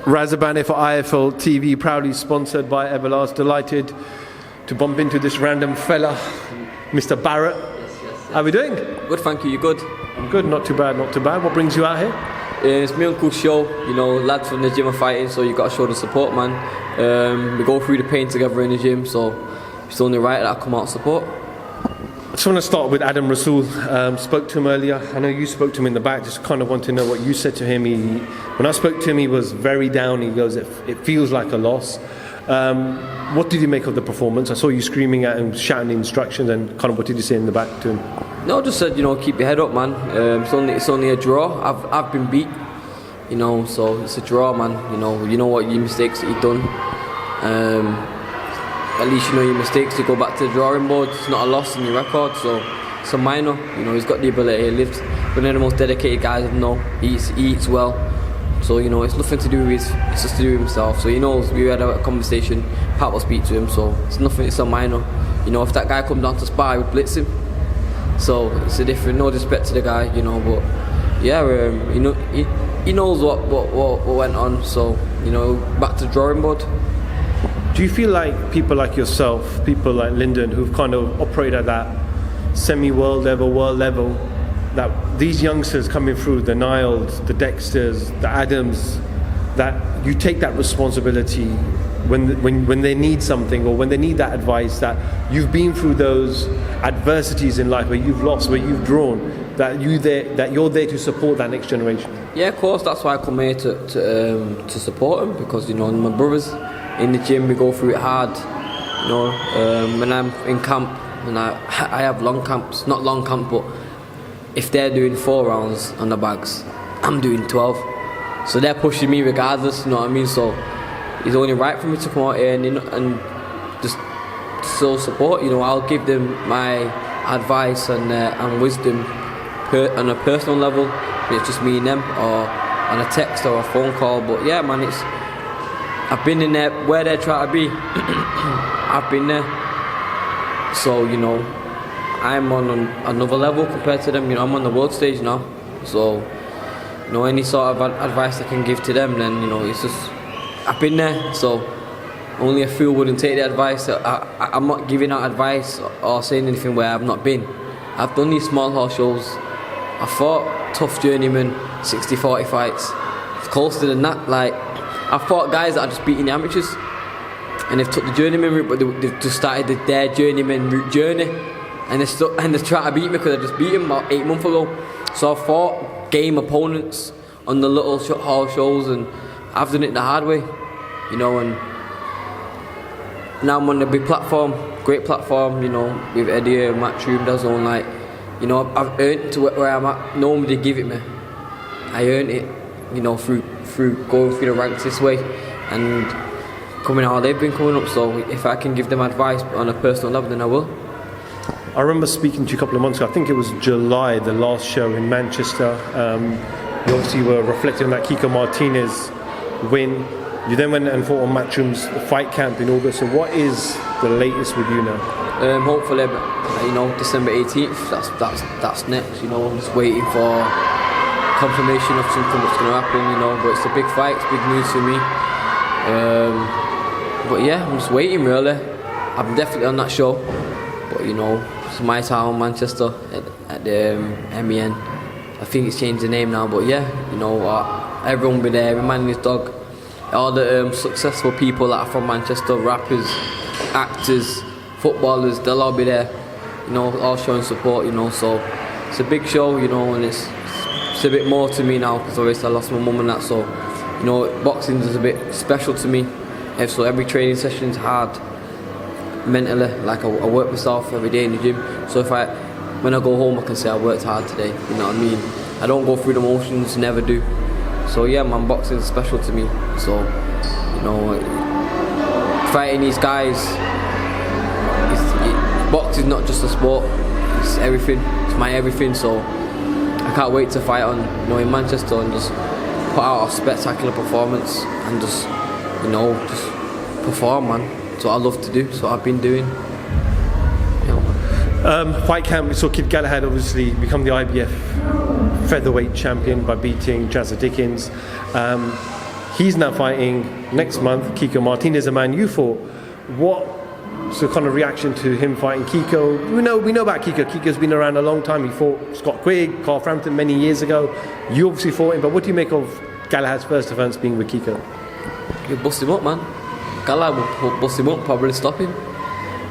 Razabane for IFL TV, proudly sponsored by Everlast. Delighted to bump into this random fella, Mr. Barrett. Yes. How are we doing? Good, thank you. You good? I'm good, not too bad. What brings you out here? It's my uncle's show. You know, lads from the gym are fighting, so you got to show the support, man. We go through the pain together in the gym, so it's only right that I come out and support. I just want to start with Adam Rasool. Spoke to him earlier. I know you spoke to him in the back. Just kind of want to know what you said to him. When I spoke to him, he was very down. He goes, it feels like a loss. What did you make of the performance? I saw you screaming at him, shouting instructions, and kind of what did you say in the back to him? No, just said, keep your head up, man. It's only a draw. I've been beat, so it's a draw, man. You know what your mistakes that you've done. At least you know your mistakes. You go back to the drawing board. It's not a loss in your record, so it's a minor. He's got the ability. He lives one of the most dedicated guys I know. He eats well, so it's nothing to do with it's just to do with himself. So he knows we had a conversation. Pat will speak to him, so it's nothing. It's a minor. If that guy come down to spar, I would blitz him. So it's a different. No disrespect to the guy, but yeah, he knows what went on. So back to the drawing board. Do you feel like people like yourself, people like Lyndon, who've kind of operated at that semi-world level, world level, that these youngsters coming through, the Niles, the Dexters, the Adams, that you take that responsibility when they need something or when they need that advice, that you've been through those adversities in life where you've lost, where you've drawn, that you're there to support that next generation? Yeah, of course. That's why I come here to support them, because my brothers in the gym, we go through it hard. When I'm in camp, and I have long camps, not long camp, but if they're doing 4 rounds on the bags, I'm doing 12. So they're pushing me regardless, you know what I mean? So it's only right for me to come out here and just still support. I'll give them my advice and wisdom on a personal level. It's just me and them, or on a text or a phone call. But yeah, man, I've been in there where they're trying to be. I've been there. So, I'm on another level compared to them. I'm on the world stage now. So, any sort of advice I can give to them, then, it's just, I've been there. So, only a fool wouldn't take the advice. I'm not giving out advice or saying anything where I've not been. I've done these small horse shows. I fought tough journeymen, 60-40 fights. It's closer than that, I've fought guys that are just beating the amateurs, and they've took the journeyman route, but they've just started their journeyman route journey, and they're trying to beat me because I just beat them about 8 months ago. So I've fought game opponents on the little hall shows, and I've done it the hard way, and now I'm on a big platform, great platform, with Eddie and Matchroom, DAZN, I've earned it to where I'm at. Nobody give it me. I earned it, through going through the ranks this way and coming how they've been coming up. So if I can give them advice on a personal level, then I will. I remember speaking to you a couple of months ago. I think it was July, the last show in Manchester. You obviously were reflecting on that Kiko Martinez win. You then went and fought on Matchroom's fight camp in August. So what is the latest with you now? Hopefully, December 18th. That's next. I'm just waiting for confirmation of something that's going to happen, but it's a big fight, it's big news for me. But yeah, I'm just waiting really. I'm definitely on that show, but it's my town, Manchester, at the MEN. I think it's changed the name now, but yeah, everyone will be there, every man and his dog. All the successful people that are from Manchester, rappers, actors, footballers, they'll all be there, all showing support, so it's a big show, and it's a bit more to me now, because obviously I lost my mum and that, so boxing is a bit special to me. So every training session is hard mentally, I work myself every day in the gym, so when I go home I can say I worked hard today, you know what I mean? I don't go through the motions, never do. So yeah, man, boxing is special to me. So fighting these guys, boxing is not just a sport, it's everything, it's my everything. So I can't wait to fight in Manchester and just put out a spectacular performance and just perform, man. It's what I love to do, it's what I've been doing. Fight camp, we saw Kid Galahad obviously become the IBF featherweight champion by beating Jazza Dickens. He's now fighting next month, Kiko Martinez, a man you fought. What's the kind of reaction to him fighting Kiko? We know about Kiko. Kiko's been around a long time. He fought Scott Quigg, Carl Frampton many years ago. You obviously fought him, but what do you make of Galahad's first defence being with Kiko? You bust him up, man. Galahad will bust him up, probably stop him.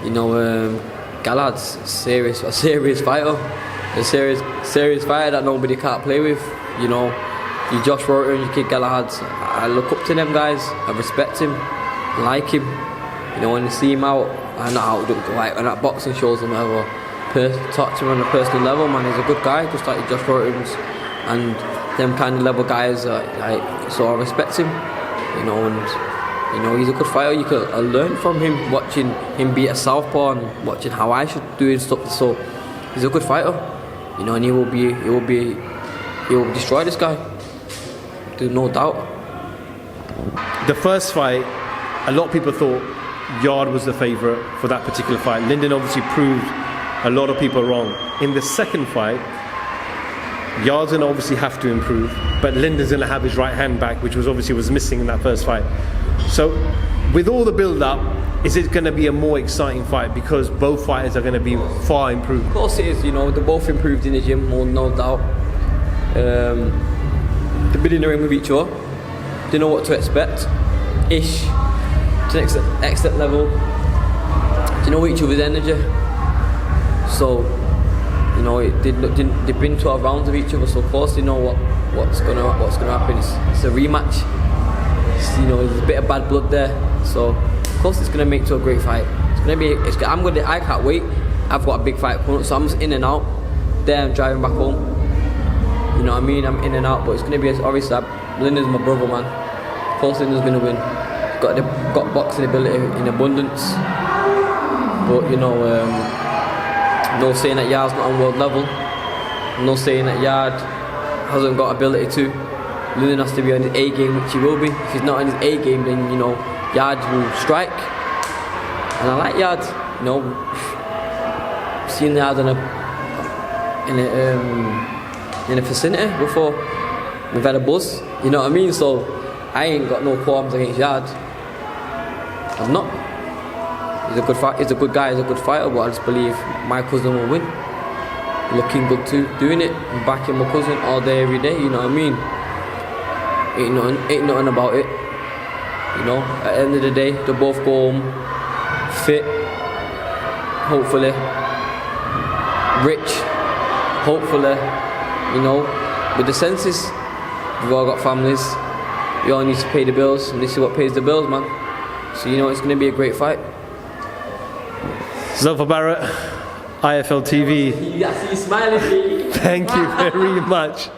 You know, Galahad's a serious fighter. A serious fighter that nobody can't play with. You know, you Josh Rotor and you kid Galahad. I look up to them guys. I respect him. I like him. You know, when I see him out, I know how to do, like when that boxing shows him ever talk to him on a personal level, man. He's a good guy, just like Josh Rotor's and them kind of level guys. So I respect him. You know, and you know he's a good fighter. You could learn from him, watching him beat a southpaw and watching how I should do and stuff. So he's a good fighter. You know, and he will destroy this guy. There's no doubt. The first fight, a lot of people thought Yarde was the favourite for that particular fight. Lyndon obviously proved a lot of people wrong. In the second fight, Yarde's going to obviously have to improve, but Lyndon's going to have his right hand back, which was missing in that first fight. So, with all the build-up, is it going to be a more exciting fight because both fighters are going to be far improved? Of course it is. You know, they're both improved in the gym, no doubt. They've been in the ring with each other. They know what to expect, ish, to an extent level. They know each other's energy. So, you know, they've been 12 rounds of each other, so of course they know what's gonna happen. It's a rematch. You know, there's a bit of bad blood there, so of course it's gonna make to a great fight. I can't wait. I've got a big fight coming up, so I'm just in and out. There, I'm driving back home. You know what I mean? I'm in and out, but it's gonna be obviously. Lyndon's my brother, man. Of course, Lyndon's gonna win. Got boxing ability in abundance, but you know, no saying that Yarde's not on world level. No saying that Yarde hasn't got ability to. Lyndon has to be on his A game, which he will be. If he's not on his A game, then you know Yarde will strike. And I like Yarde. You know, seen Yarde in a vicinity before. We've had a buzz. You know what I mean? So I ain't got no qualms against Yarde. I'm not. He's a good fight. He's a good guy. He's a good fighter. But I just believe my cousin will win. Looking good too, doing it, I'm backing my cousin all day, every day. You know what I mean? Ain't nothing about it. You know, at the end of the day, they both go home fit, hopefully, rich, hopefully. You know, with the senses, we've all got families. We all need to pay the bills, and this is what pays the bills, man. So you know, it's going to be a great fight. Zelfa Barrett, IFL TV. I see you smiling, baby. Thank you very much.